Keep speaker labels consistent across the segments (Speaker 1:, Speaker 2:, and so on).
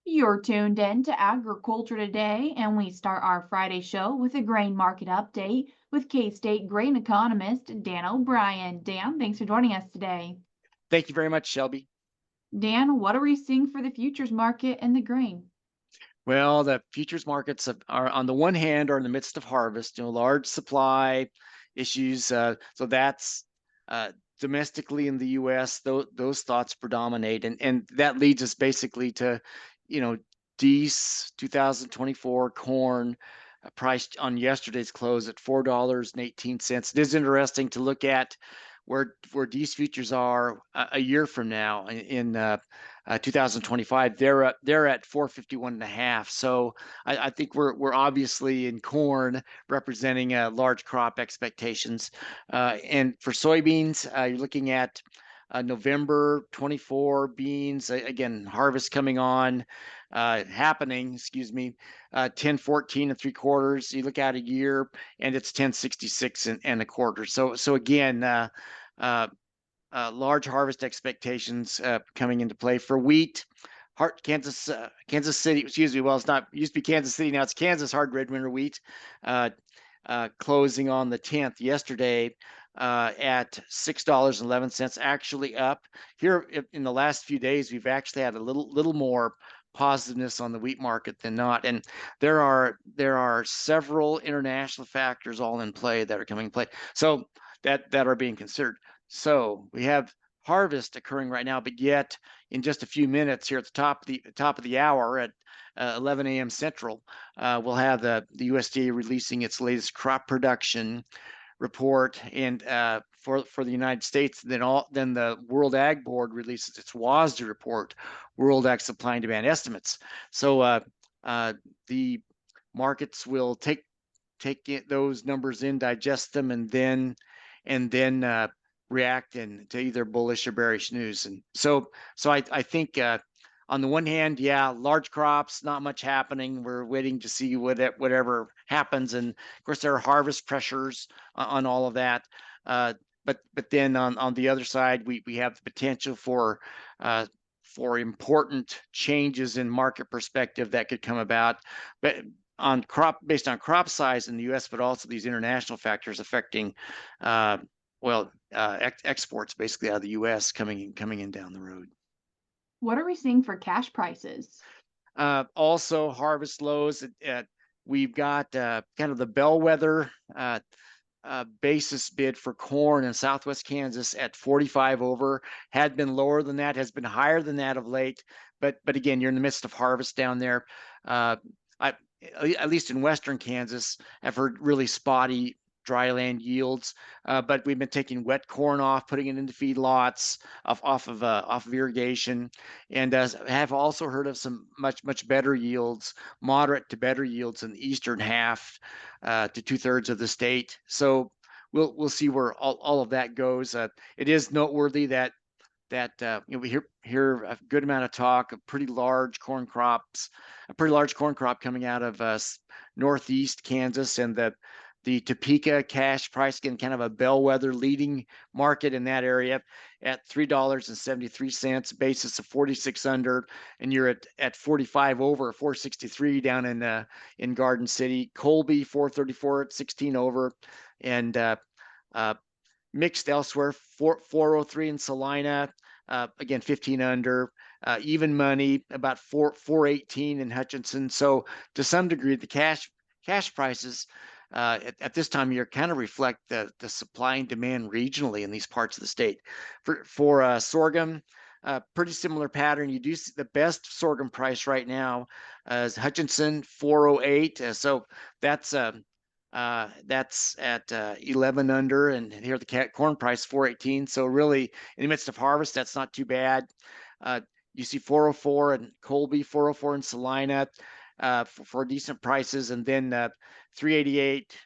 Speaker 1: You're tuned in to Agriculture Today, and we start our Friday show with a grain market update with K-State grain economist Dan O'Brien. Dan, thanks for joining us today.
Speaker 2: Thank you very much, Shelby.
Speaker 1: Dan, what are we seeing for the futures market and the grain?
Speaker 2: Well, the futures markets are on the one hand are in the midst of harvest, large supply issues. So that's uh, domestically in the U.S. Those thoughts predominate, and that leads us basically to, you know, Dees 2024 corn priced on yesterday's close at $4.18. It is interesting to look at where Dees futures are a year from now in 2025. They're at 451 and a half. So I think we're obviously in corn representing large crop expectations, and for soybeans you're looking at November 24 beans, again harvest coming on, happening, excuse me, 1014 and three quarters. You look at a year and it's 1066 and a quarter. So again, uh, large harvest expectations coming into play for wheat. Kansas City, excuse me. Well, it's not, it used to be Kansas City, now it's Kansas hard red winter wheat, uh, closing on the 10th yesterday at $6.11, actually up. Here in the last few days, we've actually had a little more positiveness on the wheat market than not, and there are several international factors all in play that are coming in play. So that are being considered. So we have harvest occurring right now, but yet in just a few minutes here at the top of the hour at 11 a.m. Central, we'll have the USDA releasing its latest crop production report, and for the United States, then the World Ag Board releases its WASDE report, World Ag Supply and Demand Estimates. So the markets will take those numbers in, digest them, and then react to either bullish or bearish news. And so I think on the one hand, yeah, large crops, not much happening. We're waiting to see whatever happens, and of course there are harvest pressures on all of that. But then on the other side, we have the potential for important changes in market perspective that could come about. But based on crop size in the U.S., but also these international factors affecting exports basically out of the U.S. coming in down the road.
Speaker 1: What are we seeing for cash prices?
Speaker 2: Also, harvest lows. We've got kind of the bellwether basis bid for corn in Southwest Kansas at 45 over. Had been lower than that, has been higher than that of late. But again, you're in the midst of harvest down there. Uh, I, at least in Western Kansas, I've heard really spotty dryland yields, but we've been taking wet corn off, putting it into feedlots off of irrigation, and have also heard of some much better yields, moderate to better yields in the eastern half to 2/3 of the state. So we'll see where all of that goes. It is noteworthy that we hear a good amount of talk of a pretty large corn crop coming out of northeast Kansas, and the Topeka cash price, again, kind of a bellwether leading market in that area at $3.73, basis of 46 under, and you're at 45 over, 463 down in Garden City. Colby 434 at 16 over, and uh, mixed elsewhere, 403 in Salina, again 15 under. Even money about 418 in Hutchinson. So to some degree, the cash prices at this time of year kind of reflect the supply and demand regionally in these parts of the state. For sorghum, pretty similar pattern. You do see the best sorghum price right now is Hutchinson 408. So that's that's at 11 under, and here the corn price 418. So really, in the midst of harvest, that's not too bad. You see 404 and Colby, 404 in Salina for decent prices, and then 388,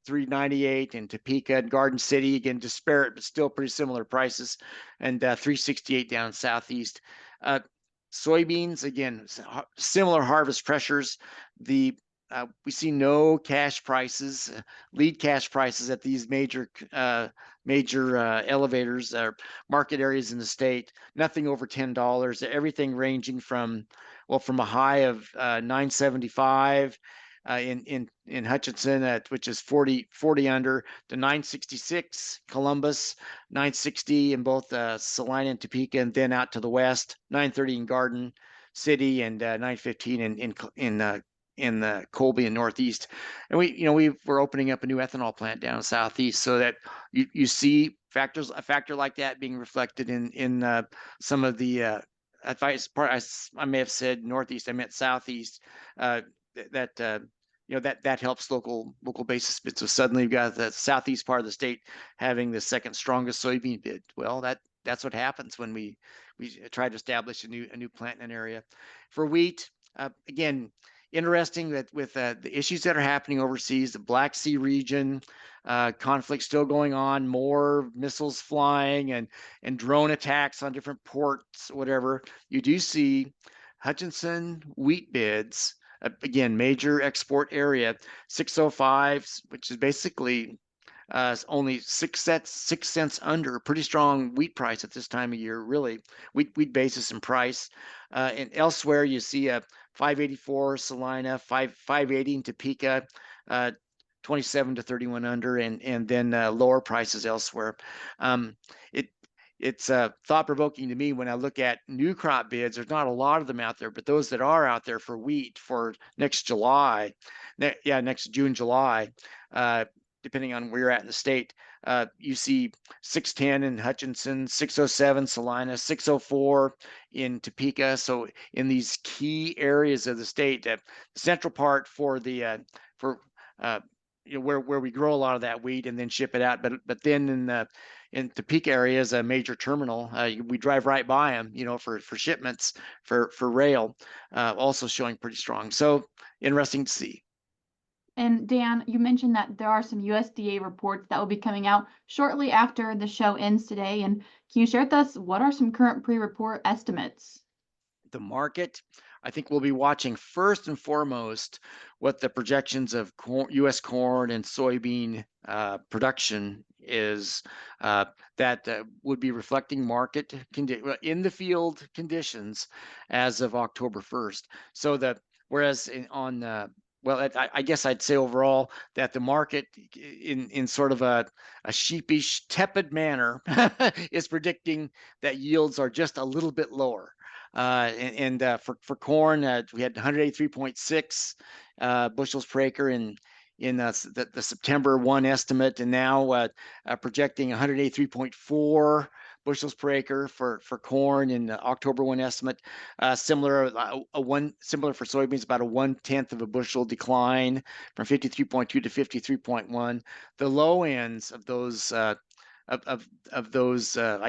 Speaker 2: 398 in Topeka and Garden City. Again, disparate, but still pretty similar prices, and 368 down southeast. Soybeans, again, similar harvest pressures. We see no cash prices, lead cash prices at these major elevators or market areas in the state. Nothing over $10. Everything ranging from well, from a high of 975 in Hutchinson, which is 40 under, to 966 Columbus, 960 in both Salina and Topeka, and then out to the west, 930 in Garden City, and 915 in the Colby and Northeast. And we're opening up a new ethanol plant down Southeast, so that you see a factor like that being reflected in some of the advice part. I may have said Northeast, I meant Southeast. That that helps local basis bid. So suddenly you've got the Southeast part of the state having the second strongest soybean bid. Well, that's what happens when we try to establish a new plant in an area. For wheat, again, interesting that with the issues that are happening overseas, the Black Sea region, conflict still going on, more missiles flying and drone attacks on different ports, whatever. You do see Hutchinson wheat bids, again, major export area, 605, which is basically only 6 cents under, pretty strong wheat price at this time of year, really, wheat basis and price. And elsewhere, you see a 584 Salina, 580 in Topeka, 27 to 31 under, and then lower prices elsewhere. It's thought provoking to me when I look at new crop bids. There's not a lot of them out there, but those that are out there for wheat for next July, next June, July, depending on where you're at in the state, you see 610 in Hutchinson, 607 Salina, 604 in Topeka. So in these key areas of the state, the central part for the where we grow a lot of that wheat and then ship it out, but then in Topeka area is a major terminal. We drive right by them, for shipments for rail, also showing pretty strong. So interesting to see.
Speaker 1: And Dan, you mentioned that there are some USDA reports that will be coming out shortly after the show ends today. And can you share with us what are some current pre-report estimates?
Speaker 2: The market, I think we'll be watching first and foremost what the projections of U.S. corn and soybean production is, that would be reflecting market in the field conditions as of October 1st. So whereas well, I guess I'd say overall that the market, in sort of a sheepish, tepid manner, is predicting that yields are just a little bit lower. For corn, we had 183.6 bushels per acre in the September 1 estimate, and now projecting 183.4 bushels per acre for corn in the October 1 estimate. Similar for soybeans, about a 1/10 of a bushel decline from 53.2 to 53.1. The low ends of those I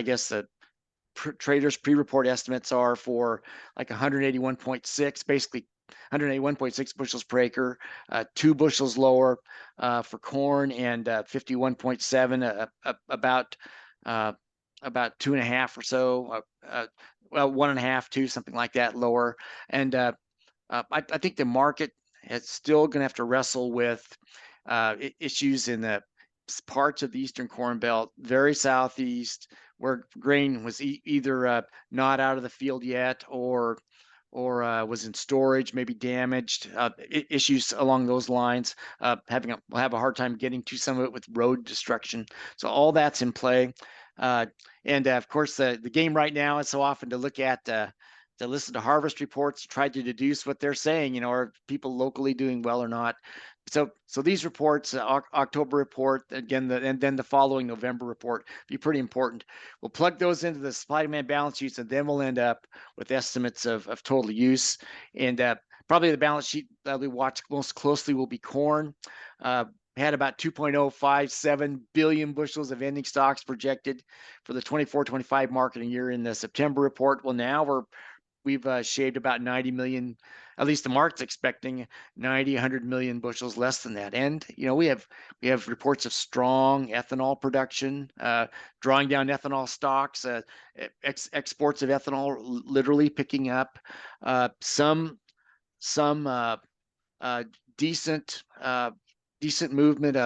Speaker 2: guess the traders pre-report estimates are for like 181.6, basically 181.6 bushels per acre, 2 bushels lower for corn, and 51.7, about 2.5 or so, well, 1.5, 2, something like that lower. And I think the market is still going to have to wrestle with issues in the parts of the Eastern Corn Belt, very southeast, where grain was either not out of the field yet or was in storage, maybe damaged, issues along those lines. We'll have a hard time getting to some of it with road destruction. So all that's in play. And of course, the game right now is so often to look at to listen to harvest reports, try to deduce what they're saying, are people locally doing well or not. So these reports, October report, again, and then the following November report, be pretty important. We'll plug those into the supply demand balance sheets, and then we'll end up with estimates of total use. And probably the balance sheet that we watch most closely will be corn. Had about 2.057 billion bushels of ending stocks projected for the 24-25 marketing year in the September report. Well, now we've shaved about 90 million, at least the market's expecting 90, 100 million bushels less than that. And, we have reports of strong ethanol production, drawing down ethanol stocks, exports of ethanol literally picking up, some decent movement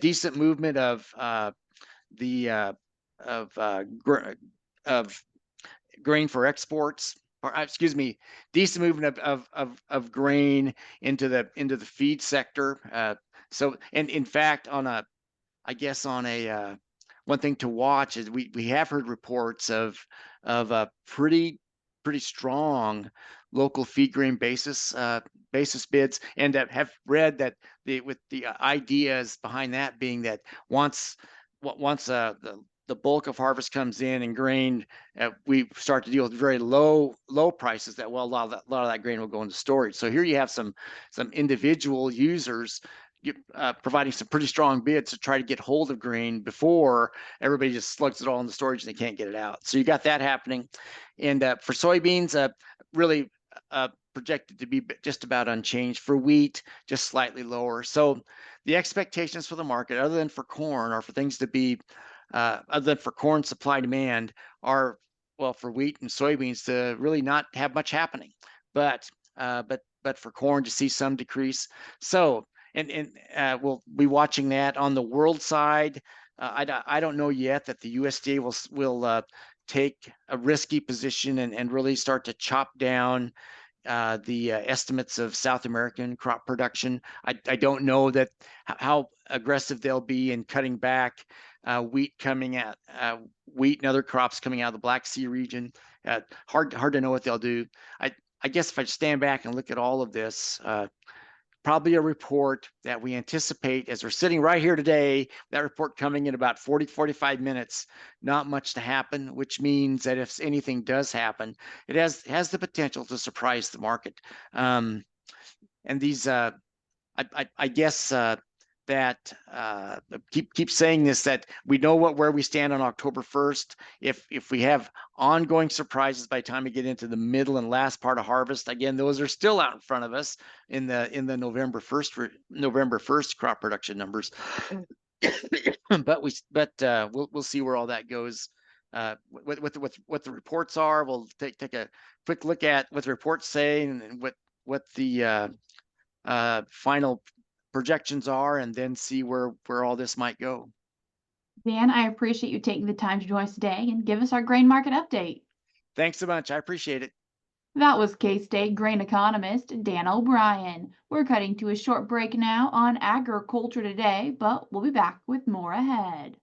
Speaker 2: decent movement of the of grain for exports, or excuse me, decent movement of grain into the feed sector. So, and in fact, on a I guess on a one thing to watch is we have heard reports of a pretty strong local feed grain basis bids, and have read that the ideas behind that being that once the bulk of harvest comes in and grain, we start to deal with very low prices. That well, a lot of that grain will go into storage. So here you have some individual users providing some pretty strong bids to try to get hold of grain before everybody just slugs it all in the storage and they can't get it out. So you got that happening. And for soybeans, really projected to be just about unchanged. For wheat, just slightly lower. So the expectations for the market, other than for corn, or for things to be, other than for corn supply demand, are, well, for wheat and soybeans to really not have much happening. But for corn to see some decrease. So and we'll be watching that on the world side. I don't know yet that the USDA will take a risky position and really start to chop down the estimates of South American crop production. I don't know that how aggressive they'll be in cutting back wheat wheat and other crops coming out of the Black Sea region. Hard to know what they'll do. I guess if I stand back and look at all of this, probably a report that we anticipate as we're sitting right here today, that report coming in about 45 minutes, not much to happen, which means that if anything does happen, it has the potential to surprise the market. And these, I guess that keep saying this, that we know where we stand on October 1st. If we have ongoing surprises by the time we get into the middle and last part of harvest, again, those are still out in front of us in the November 1st crop production numbers. but we'll see where all that goes. What the reports are. We'll take a quick look at what the reports say and what the final projections are, and then see where all this might go.
Speaker 1: Dan, I appreciate you taking the time to join us today and give us our grain market update.
Speaker 2: Thanks so much. I appreciate it.
Speaker 1: That was K-State grain economist Dan O'Brien. We're cutting to a short break now on Agriculture Today, but we'll be back with more ahead.